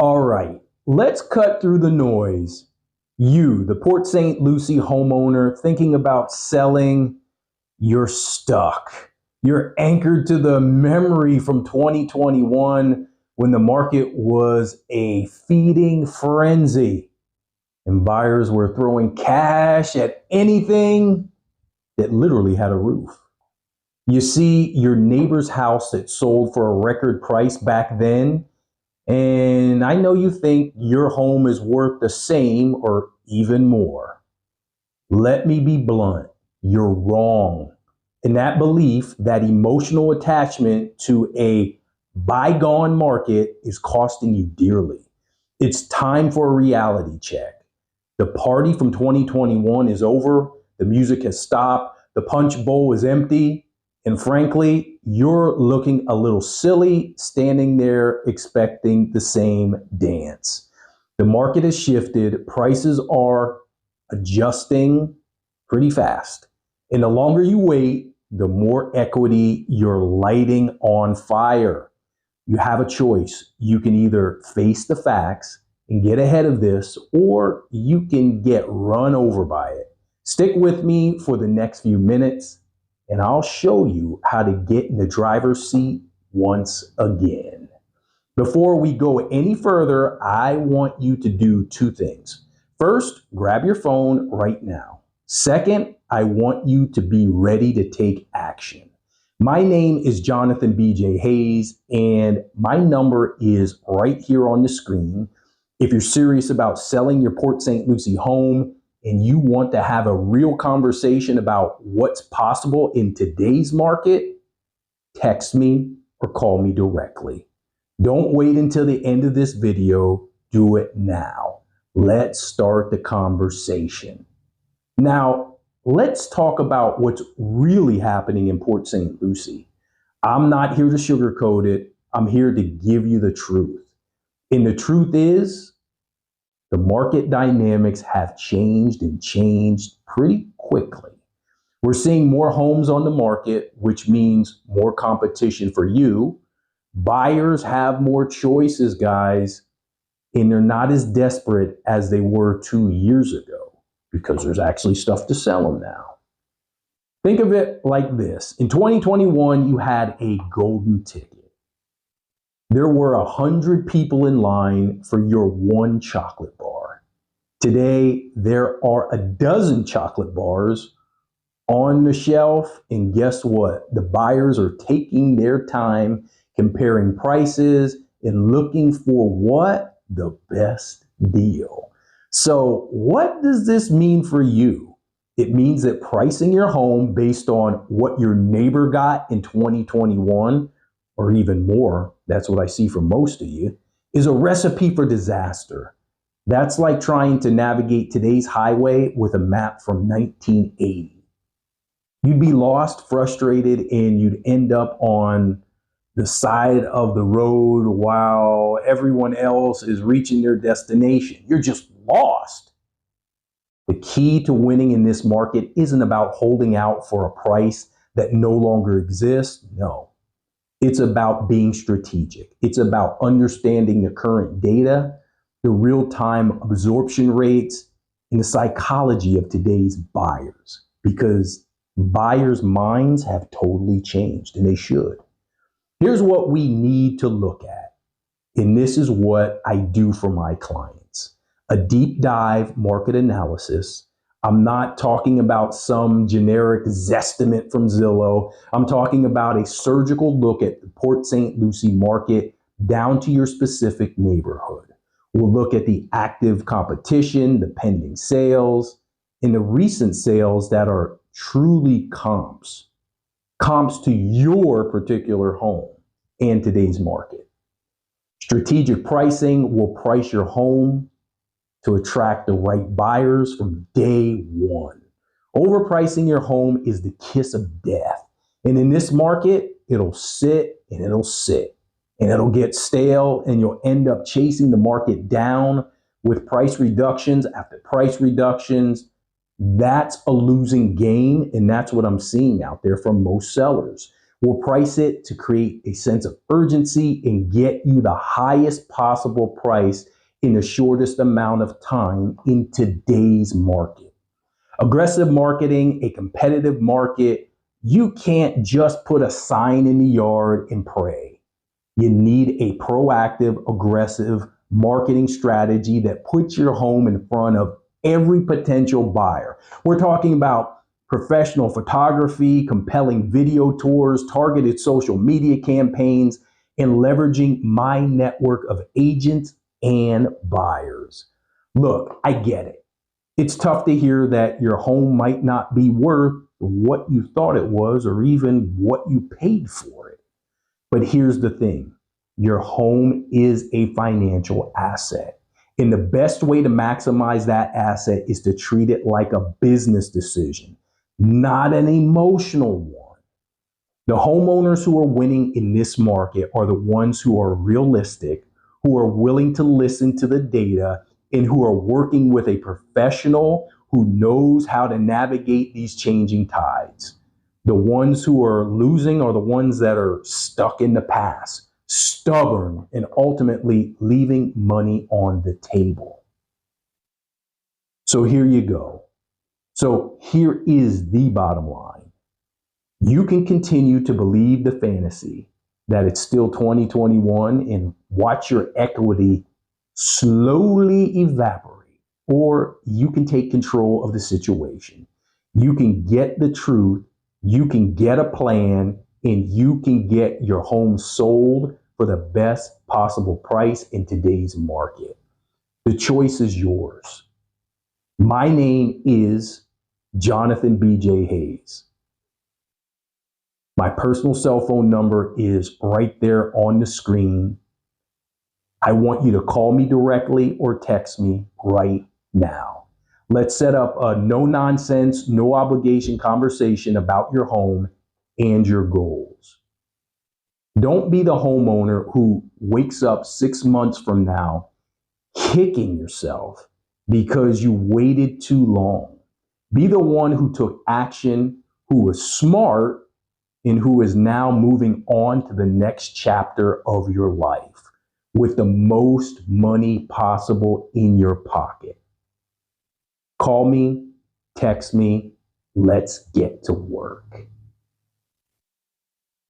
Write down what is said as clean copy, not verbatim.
All right, let's cut through the noise. You, the Port St. Lucie homeowner thinking about selling, you're stuck. You're anchored to the memory from 2021 when the market was a feeding frenzy and buyers were throwing cash at anything that literally had a roof. You see your neighbor's house that sold for a record price back then, and I know you think your home is worth the same or even more. Let me be blunt, you're wrong. And that belief, that emotional attachment to a bygone market is costing you dearly. It's time for a reality check. The party from 2021 is over, the music has stopped, the punch bowl is empty, and frankly, you're looking a little silly standing there expecting the same dance. The market has shifted, prices are adjusting pretty fast. And the longer you wait, the more equity you're lighting on fire. You have a choice. You can either face the facts and get ahead of this, or you can get run over by it. Stick with me for the next few minutes, and I'll show you how to get in the driver's seat once again. Before we go any further, I want you to do two things. First, grab your phone right now. Second, I want you to be ready to take action. My name is Jonathan B.J. Hayes, and my number is right here on the screen. If you're serious about selling your Port St. Lucie home and you want to have a real conversation about what's possible in today's market, text me or call me directly. Don't wait until the end of this video. Do it now. Let's start the conversation. Now, let's talk about what's really happening in Port St. Lucie. I'm not here to sugarcoat it. I'm here to give you the truth. And the truth is, the market dynamics have changed and changed pretty quickly. We're seeing more homes on the market, which means more competition for you. Buyers have more choices, guys, and they're not as desperate as they were 2 years ago because there's actually stuff to sell them now. Think of it like this. In 2021, you had a golden ticket. There were 100 people in line for your one chocolate bar. Today, there are a dozen chocolate bars on the shelf, and guess what? The buyers are taking their time comparing prices and looking for what? The best deal. So what does this mean for you? It means that pricing your home based on what your neighbor got in 2021, or even more, that's what I see for most of you, is a recipe for disaster. That's like trying to navigate today's highway with a map from 1980. You'd be lost, frustrated, and you'd end up on the side of the road while everyone else is reaching their destination. You're just lost. The key to winning in this market isn't about holding out for a price that no longer exists. No, it's about being strategic. It's about understanding the current data, the real-time absorption rates, and the psychology of today's buyers, because buyers' minds have totally changed, and they should. Here's what we need to look at, and this is what I do for my clients. A deep dive market analysis. I'm not talking about some generic Zestimate from Zillow. I'm talking about a surgical look at the Port St. Lucie market down to your specific neighborhood. We'll look at the active competition, the pending sales, and the recent sales that are truly comps to your particular home and today's market. Strategic pricing will price your home to attract the right buyers from day one. Overpricing your home is the kiss of death. And in this market, it'll sit and it'll sit and it'll get stale, and you'll end up chasing the market down with price reductions after price reductions. That's a losing game, and that's what I'm seeing out there from most sellers. We'll price it to create a sense of urgency and get you the highest possible price in the shortest amount of time in today's market. Aggressive marketing, a competitive market, you can't just put a sign in the yard and pray. You need a proactive, aggressive marketing strategy that puts your home in front of every potential buyer. We're talking about professional photography, compelling video tours, targeted social media campaigns, and leveraging my network of agents and buyers. Look, I get it. It's tough to hear that your home might not be worth what you thought it was or even what you paid for it. But here's the thing. Your home is a financial asset. And the best way to maximize that asset is to treat it like a business decision, not an emotional one. The homeowners who are winning in this market are the ones who are realistic, who are willing to listen to the data, and who are working with a professional who knows how to navigate these changing tides. The ones who are losing are the ones that are stuck in the past, stubborn, and ultimately leaving money on the table. So here you go. So here is the bottom line. You can continue to believe the fantasy that it's still 2021 and watch your equity slowly evaporate, or you can take control of the situation. You can get the truth, you can get a plan, and you can get your home sold for the best possible price in today's market. The choice is yours. My name is Jonathan B.J. Hayes. My personal cell phone number is right there on the screen. I want you to call me directly or text me right now. Let's set up a no nonsense, no obligation conversation about your home and your goals. Don't be the homeowner who wakes up 6 months from now kicking yourself because you waited too long. Be the one who took action, who was smart, and who is now moving on to the next chapter of your life with the most money possible in your pocket. Call me, text me, let's get to work.